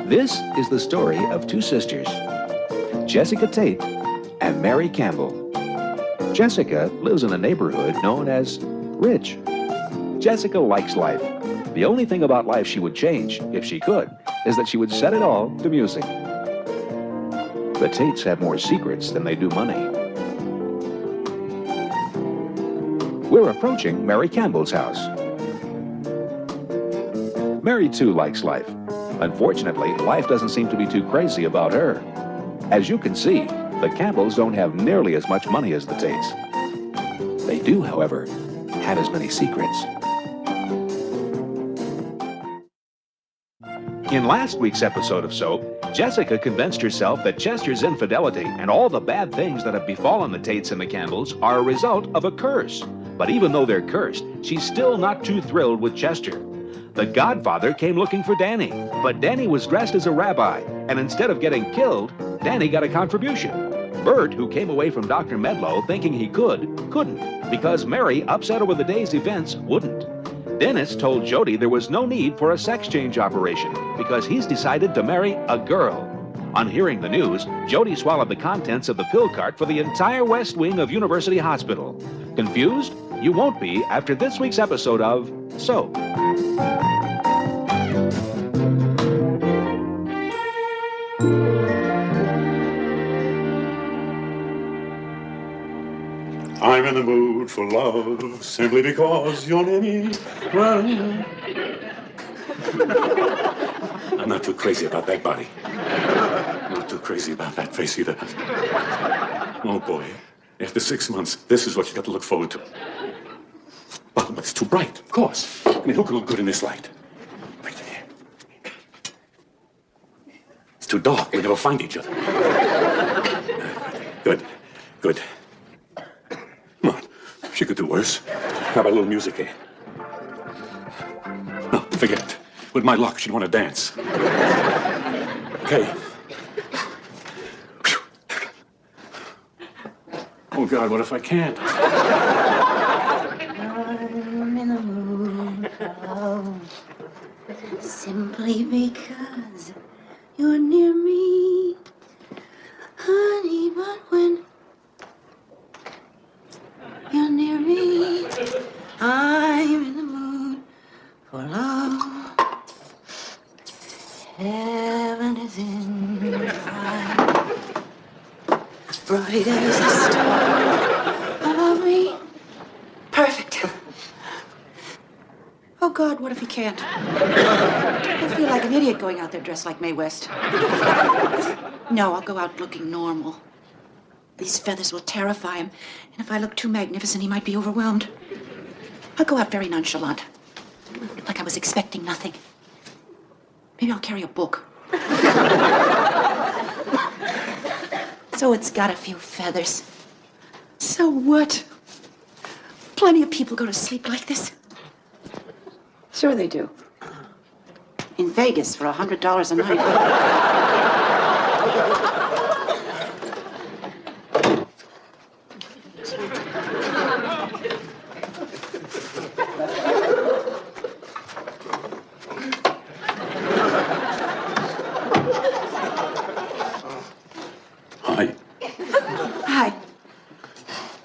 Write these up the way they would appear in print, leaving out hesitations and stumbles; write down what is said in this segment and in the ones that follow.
This is the story of two sisters, Jessica Tate and Mary Campbell. Jessica lives in a neighborhood known as Rich. Jessica likes life. The only thing about life she would change, if she could, is that she would set it all to music. The Tates have more secrets than they do money. We're approaching Mary Campbell's house. Mary, too, likes life. Unfortunately, life doesn't seem to be too crazy about her. As you can see, the Campbells don't have nearly as much money as the Tates. They do, however, have as many secrets. In last week's episode of Soap, Jessica convinced herself that Chester's infidelity and all the bad things that have befallen the Tates and the Campbells are a result of a curse. But even though they're cursed, she's still not too thrilled with Chester. The godfather came looking for Danny, but Danny was dressed as a rabbi, and instead of getting killed, Danny got a contribution. Bert, who came away from Dr. Medlow thinking he couldn't, because Mary, upset over the day's events, wouldn't. Dennis told Jody there was no need for a sex change operation because he's decided to marry a girl. On hearing the news, Jody swallowed the contents of the pill cart for the entire West Wing of University Hospital. Confused? You won't be after this week's episode of Soap. I'm in the mood for love simply because you're near me. I'm not too crazy about that body. Not too crazy about that face either. Oh boy, after 6 months, this is what you got to look forward to. But it's too bright, of course. I mean, who could look good in this light? Right there. It's too dark. We never find each other. Good. Come on. She could do worse. How about a little music here? No, forget it. With my luck, she'd want to dance. Okay. Oh, God, what if I can't? I'm in the mood for love simply because you're near me, honey, but when you're near me, I'm in the mood for love. Heaven is in the eye, bright as a star above me. Perfect. Oh, God, what if he can't? I feel like an idiot going out there dressed like Mae West. No, I'll go out looking normal. These feathers will terrify him, and if I look too magnificent, he might be overwhelmed. I'll go out very nonchalant, like I was expecting nothing. Maybe I'll carry a book. So it's got a few feathers. So what? Plenty of people go to sleep like this. Sure they do. In Vegas for $100 a night. Hi. Hi.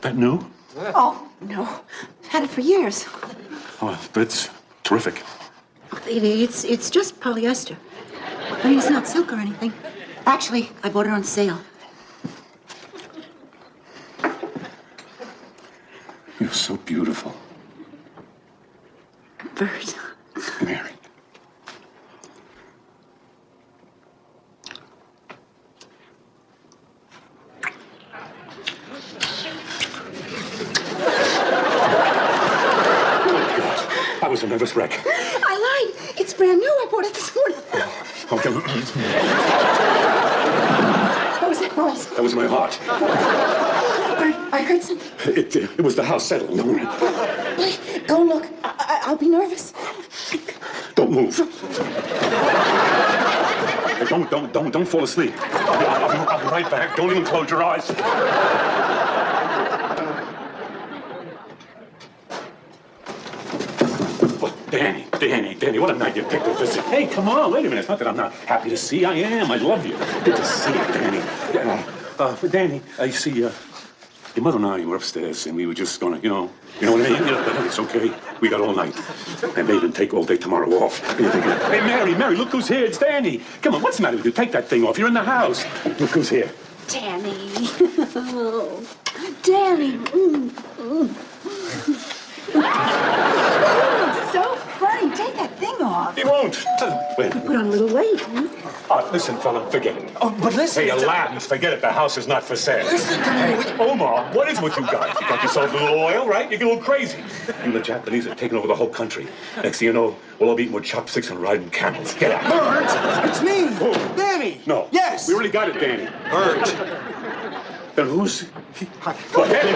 That new? Oh, no. I've had it for years. Oh, it's terrific. It's just polyester. I mean, it's not silk or anything. Actually, I bought it on sale. You're so beautiful. Bert. Mary. I was a nervous wreck. I lied. It's brand new. I bought it this morning. Okay. What was that noise? That was my heart. Bert, I heard something. It was the house settling. Wait, go look. I'll be nervous. Don't move. Hey, don't fall asleep. I'll be right back. Don't even close your eyes. Danny, what a night you picked to visit. Hey, come on, wait a minute. It's not that I'm not happy to see you. I am. I love you. Good to see you, Danny. Danny, you see, your mother and I were upstairs, and we were just gonna, you know what I mean? It's okay. We got all night. And they didn't take all day tomorrow off. Hey, Mary, look who's here. It's Danny. Come on, what's the matter with you? Take that thing off. You're in the house. Look who's here. Danny. Danny. So funny. Take that thing off. He won't. Wait. Put on a little weight. Listen, fella, forget it. Oh, but listen. Hey, Aladdin's, forget it. The house is not for sale. Listen to me. Hey, Omar, what is what you got? You got yourself a little oil, right? You get a little crazy. You the Japanese are taking over the whole country. Next thing you know, we'll all be eating with chopsticks and riding camels. Get out. Bert, it's me. Who? Danny. No. Yes. We already got it, Danny. Bert. Then who's... Well, Danny.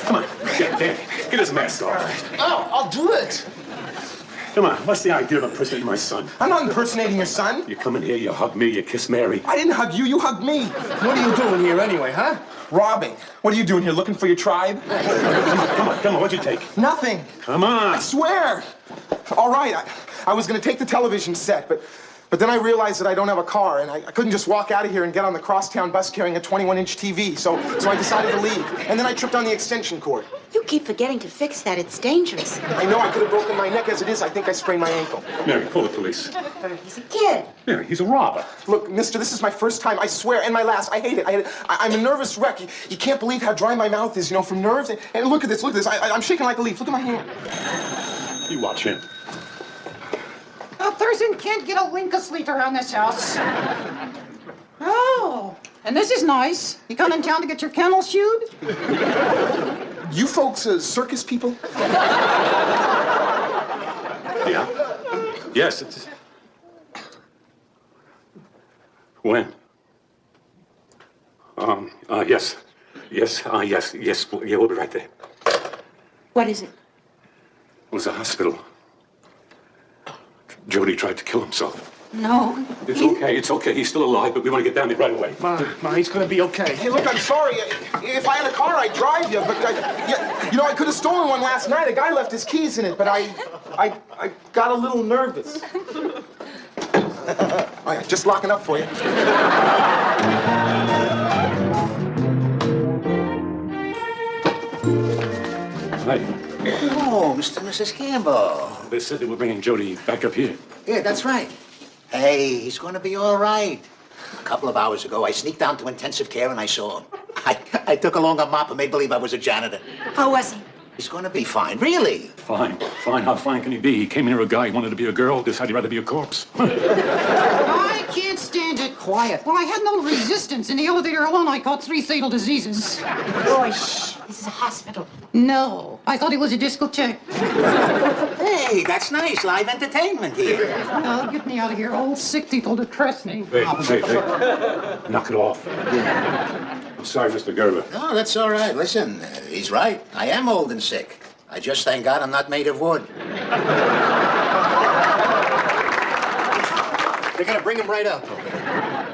Come on. Danny. Get his mask off. Oh, I'll do it. Come on. What's the idea of impersonating my son? I'm not impersonating your son. You come in here, you hug me, you kiss Mary. I didn't hug you. You hugged me. What are you doing here anyway, huh? Robbing. What are you doing here? Looking for your tribe? Come on. What'd you take? Nothing. Come on. I swear. All right. I was going to take the television set, but then I realized that I don't have a car, and I couldn't just walk out of here and get on the crosstown bus carrying a 21-inch TV, so I decided to leave. And then I tripped on the extension cord. You keep forgetting to fix that. It's dangerous. I know I could have broken my neck. As it is, I think I sprained my ankle. Mary, call the police. He's a kid. Mary, he's a robber. Look, mister, this is my first time, I swear, and my last. I hate it. I'm a nervous wreck. You can't believe how dry my mouth is, from nerves. And look at this. I'm shaking like a leaf. Look at my hand. You watch him. A person can't get a wink of sleep around this house. Oh, and this is nice. You come in town to get your kennels shoed? You folks, circus people? Yeah? Yes, it's... When? Yes. Yes, yeah, we'll be right there. What is it? It was a hospital. Jody tried to kill himself. No. It's okay. He's still alive, but we want to get down there right away. Ma, he's gonna be okay. Hey, look, I'm sorry. If I had a car, I'd drive you, but I could have stolen one last night. A guy left his keys in it, but I got a little nervous. All right, just locking up for you. Hi. Oh, Mr. and Mrs. Campbell. They said they were bringing Jody back up here. Yeah, that's right. Hey, he's going to be all right. A couple of hours ago, I sneaked down to intensive care and I saw him. I took along a mop and made believe I was a janitor. How was he? He's going to be fine, really. Fine. How fine can he be? He came in here a guy, he wanted to be a girl, decided he'd rather be a corpse. I can't stand it quiet. Well, I had no resistance. In the elevator alone, I caught 3 fatal diseases. Boy, shh. This is a hospital. No, I thought it was a discotheque. Hey, that's nice. Live entertainment here. Get me out of here. All sick people depress me. Hey. Knock it off. I'm sorry, Mr. Gerber. No, that's all right. Listen, he's right. I am old and sick. I just thank God I'm not made of wood. They're gonna bring him right up.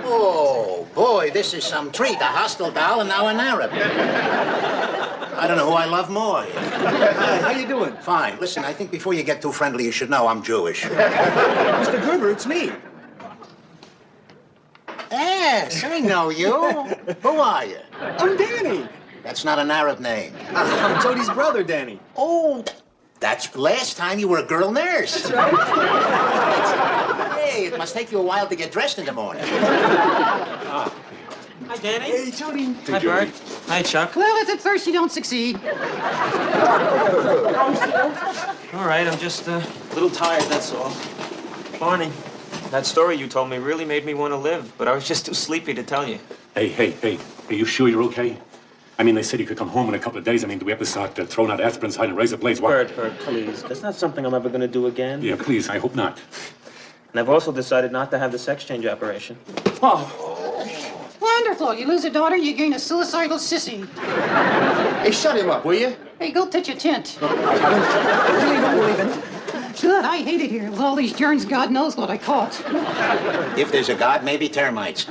Oh, boy, this is some treat. A hostile doll and now an Arab. I don't know who I love more. How you doing? Fine. Listen, I think before you get too friendly, you should know I'm Jewish. Mr. Gerber, it's me. Yes, I know you. Who are you? I'm Danny. That's not an Arab name. I'm Jody's brother, Danny. Oh, that's last time you were a girl nurse. That's right. Hey, it must take you a while to get dressed in the morning. Hi, Danny. Hey, Jody. Hi, Bert. Hi, Chuck. Well, if at first you don't succeed. All right, I'm just a little tired, that's all. Barney, that story you told me really made me want to live, but I was just too sleepy to tell you. Hey, are you sure you're okay? I mean, they said you could come home in a couple of days. I mean, do we have to start throwing out aspirins, hiding razor blades? What? Bert, please. That's not something I'm ever going to do again. Yeah, please, I hope not. And I've also decided not to have the sex change operation. Wonderful. You lose a daughter, you gain a suicidal sissy. Hey, shut him up, will you? Hey, go pitch a tent. Good, I hate it here. With all these germs, God knows what I caught. If there's a God, maybe termites.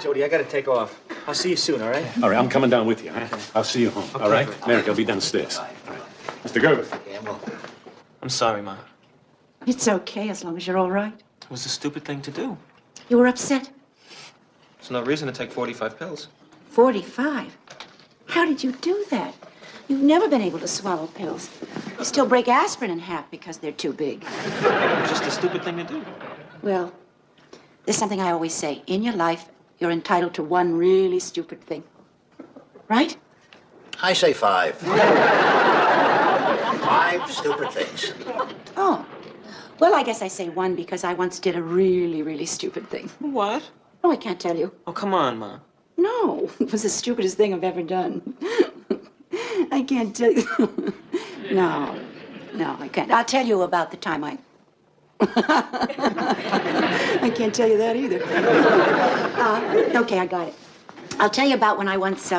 Jody, I got to take off. I'll see you soon, all right? All right, I'm coming down with you. Huh? I'll see you home, all right? Okay. Mary, I'll be downstairs. All right. Mr. Gerber. Campbell. I'm sorry, Ma. It's okay as long as you're all right. It was a stupid thing to do. You were upset? There's no reason to take 45 pills. 45? How did you do that? You've never been able to swallow pills. You still break aspirin in half because they're too big. It was just a stupid thing to do. Well, there's something I always say. In your life, you're entitled to one really stupid thing. Right? I say 5. 5 stupid things. Oh. Well, I guess I say 1 because I once did a really, really stupid thing. What? Oh, I can't tell you. Oh, come on, Ma. No, it was the stupidest thing I've ever done. I can't tell you. No, I can't. I'll tell you about the time I can't tell you that either. Okay, I got it. I'll tell you about when I once.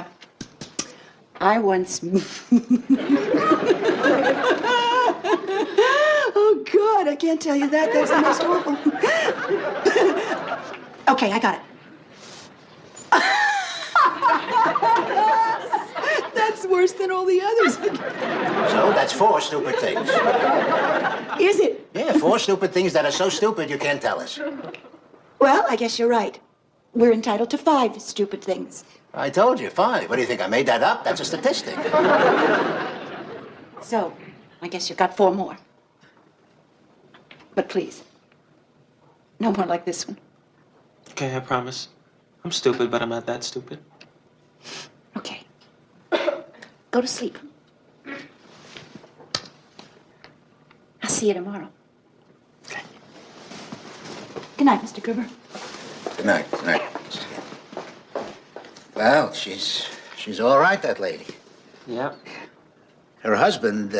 Oh, God, I can't tell you that. That's the most awful. Okay, I got it. That's worse than all the others. So that's 4 stupid things. Is it? Yeah, 4 stupid things that are so stupid you can't tell us. Well, I guess you're right. We're entitled to 5 stupid things. I told you, 5. What do you think, I made that up? That's a statistic. So, I guess you've got 4 more. But please, no more like this one. Okay, I promise. I'm stupid, but I'm not that stupid. Okay. Go to sleep. I'll see you tomorrow. Okay. Good night, Mr. Gerber. Good night. Good night. Well, she's all right, that lady. Yeah. Her husband,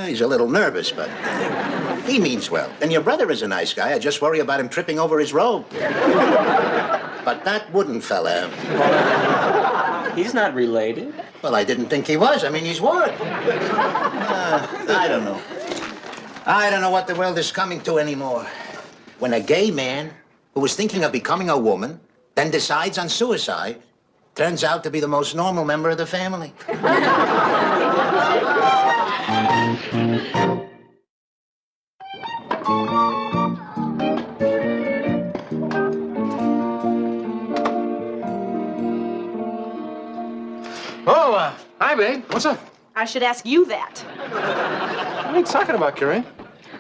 he's a little nervous, but he means well. And your brother is a nice guy. I just worry about him tripping over his robe. But that wooden fella, He's not related. well, I didn't think he was. I mean, he's wood. I don't know. I don't know what the world is coming to anymore. When a gay man who was thinking of becoming a woman then decides on suicide, turns out to be the most normal member of the family. Oh, hi, babe. What's up? I should ask you that. What are you talking about, Carrie?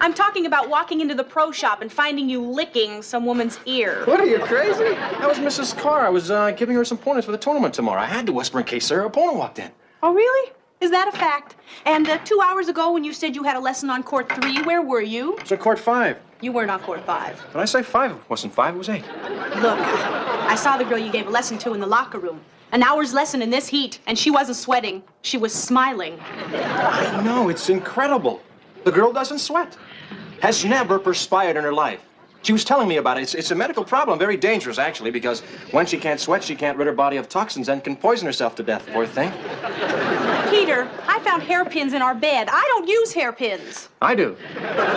I'm talking about walking into the pro shop and finding you licking some woman's ear. What, are you crazy? That was Mrs. Carr. I was giving her some pointers for the tournament tomorrow. I had to whisper in case Sarah opponent walked in. Oh, really? Is that a fact? And 2 hours ago when you said you had a lesson on court 3, where were you? It's at court 5. You weren't on court 5. Did I say 5? It wasn't 5, it was 8. Look, I saw the girl you gave a lesson to in the locker room. An hour's lesson in this heat, and she wasn't sweating. She was smiling. I know, it's incredible. The girl doesn't sweat. Has never perspired in her life. She was telling me about it. It's a medical problem, very dangerous, actually, because when she can't sweat, she can't rid her body of toxins and can poison herself to death, poor thing. Peter, I found hairpins in our bed. I don't use hairpins. I do.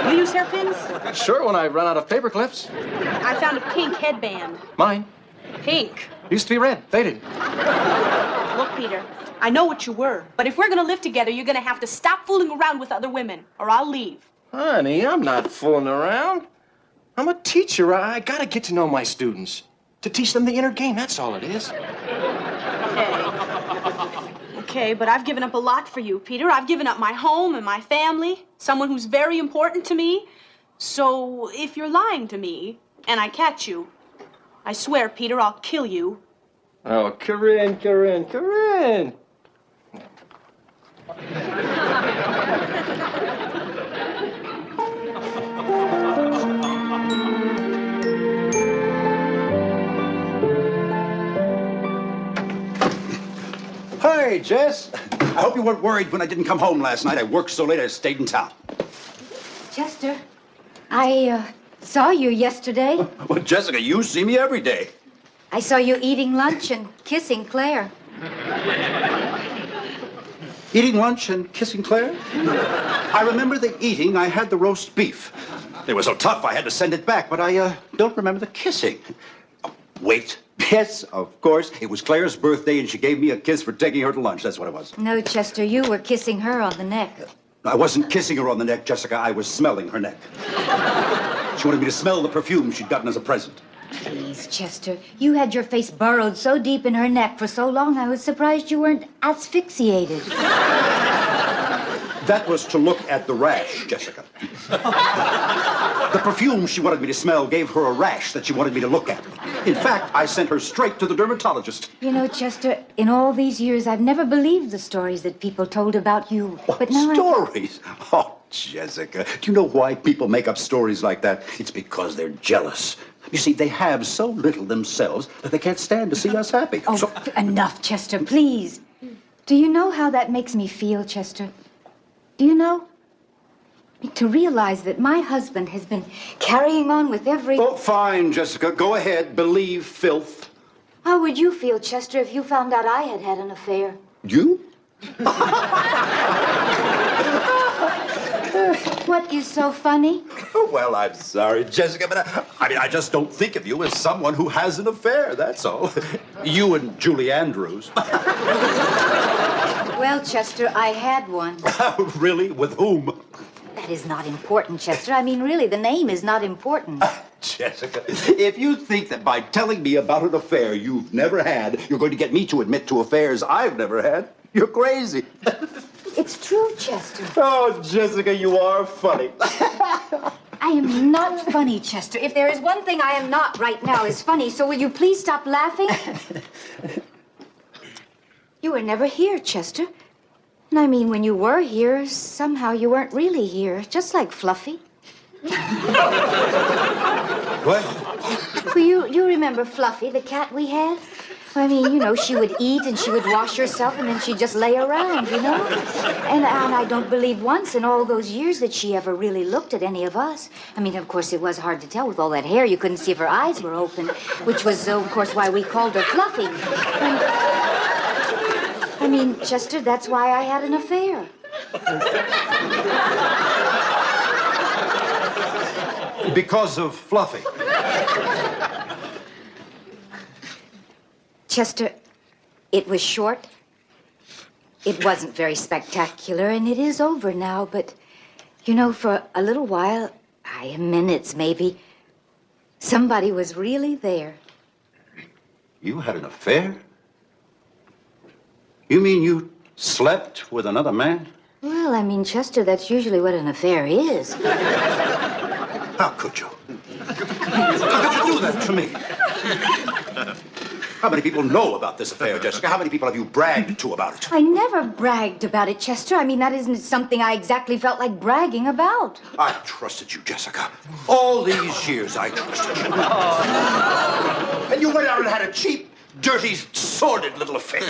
You use hairpins? Sure, when I run out of paper clips. I found a pink headband. Mine. Pink. Used to be red, faded. Look, Peter, I know what you were, but if we're gonna live together, you're gonna have to stop fooling around with other women, or I'll leave. Honey, I'm not fooling around. I'm a teacher. I gotta get to know my students. To teach them the inner game, that's all it is. Okay, but I've given up a lot for you, Peter. I've given up my home and my family, someone who's very important to me. So if you're lying to me, and I catch you, I swear, Peter, I'll kill you. Oh, Corinne. Hi, Jess. I hope you weren't worried when I didn't come home last night. I worked so late I stayed in town. Chester, I saw you yesterday. Well, Jessica, you see me every day. I saw you eating lunch and kissing Claire. Eating lunch and kissing Claire? I remember the eating. I had the roast beef. It was so tough I had to send it back, but I don't remember the kissing. Oh, wait. Yes, of course. It was Claire's birthday, and she gave me a kiss for taking her to lunch. That's what it was. No, Chester, you were kissing her on the neck. I wasn't kissing her on the neck, Jessica. I was smelling her neck. She wanted me to smell the perfume she'd gotten as a present. Please, Chester, you had your face burrowed so deep in her neck for so long, I was surprised you weren't asphyxiated. That was to look at the rash, Jessica. The perfume she wanted me to smell gave her a rash that she wanted me to look at. In fact, I sent her straight to the dermatologist. You know, Chester, in all these years, I've never believed the stories that people told about you. But now Stories? Oh, Jessica, do you know why people make up stories like that? It's because they're jealous. You see, they have so little themselves that they can't stand to see us happy. Oh, enough, Chester, please. Do you know how that makes me feel, Chester? Do you know? To realize that my husband has been carrying on with every... Oh, fine, Jessica. Go ahead. Believe filth. How would you feel, Chester, if you found out I had had an affair? You? What is so funny? Oh, well, I'm sorry, Jessica, but I just don't think of you as someone who has an affair, that's all. You and Julie Andrews. Well, Chester, I had one. Really? With whom? That is not important, Chester. I mean, really, the name is not important. Jessica, if you think that by telling me about an affair you've never had, you're going to get me to admit to affairs I've never had, you're crazy. It's true, Chester. Oh, Jessica, you are funny. I am not funny, Chester. If there is one thing I am not right now, is funny. So will you please stop laughing? You were never here, Chester. And I mean, when you were here, somehow you weren't really here. Just like Fluffy. What? Well, you remember Fluffy, the cat we had? I mean, you know, she would eat and she would wash herself and then she'd just lay around, you know? And I don't believe once in all those years that she ever really looked at any of us. I mean, of course, it was hard to tell with all that hair. You couldn't see if her eyes were open, which was, of course, why we called her Fluffy. And, I mean, Chester, that's why I had an affair. Because of Fluffy. Chester, it was short. It wasn't very spectacular, and it is over now, but, you know, for a little while, minutes maybe, somebody was really there. You had an affair? You mean you slept with another man? Well, I mean, Chester, that's usually what an affair is. How could you? How could you do that to me? How many people know about this affair, Jessica? How many people have you bragged to about it? I never bragged about it, Chester. I mean, that isn't something I exactly felt like bragging about. I trusted you, Jessica. All these years I trusted you. And you went out and had a cheap, dirty, sordid little affair.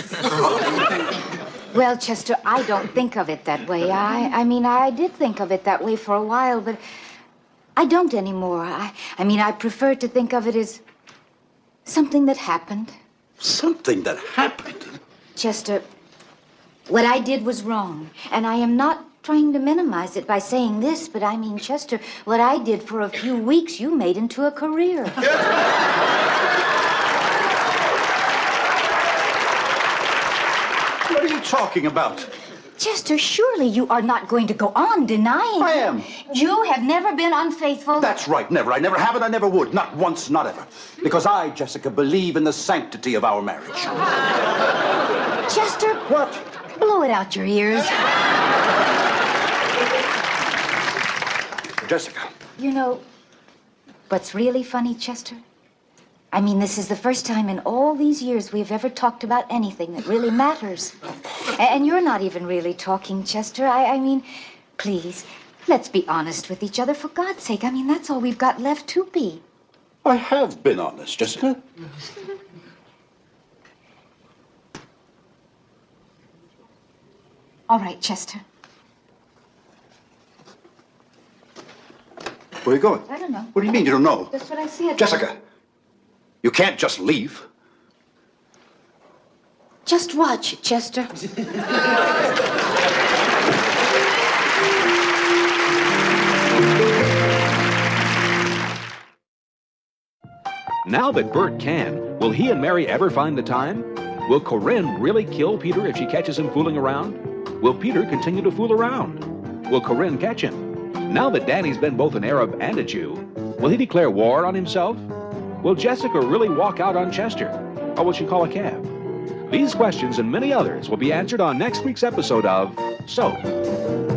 Well, Chester, I don't think of it that way. I mean, I did think of it that way for a while, but I don't anymore. I mean, I prefer to think of it as something that happened. Something that happened? Chester, what I did was wrong, and I am not trying to minimize it by saying this, but I mean, Chester, what I did for a few weeks, you made into a career. What are you talking about? Chester, surely you are not going to go on denying I it. am. You have never been unfaithful. That's right, never. I never have and I never would. Not once, not ever. Because I, Jessica, believe in the sanctity of our marriage. Chester? What? Blow it out your ears. Jessica. You know, what's really funny, Chester? I mean, this is the first time in all these years we've ever talked about anything that really matters. And you're not even really talking, Chester. I mean, please, let's be honest with each other, for God's sake. I mean, that's all we've got left to be. I have been honest, Jessica. All right, Chester. Where are you going? I don't know. What do you mean you don't know? That's what I said. Jessica, you can't just leave. Just watch, Chester. Now that Bert can, will he and Mary ever find the time? Will Corinne really kill Peter if she catches him fooling around? Will Peter continue to fool around? Will Corinne catch him? Now that Danny's been both an Arab and a Jew, will he declare war on himself? Will Jessica really walk out on Chester? Or will she call a cab? These questions and many others will be answered on next week's episode of Soap.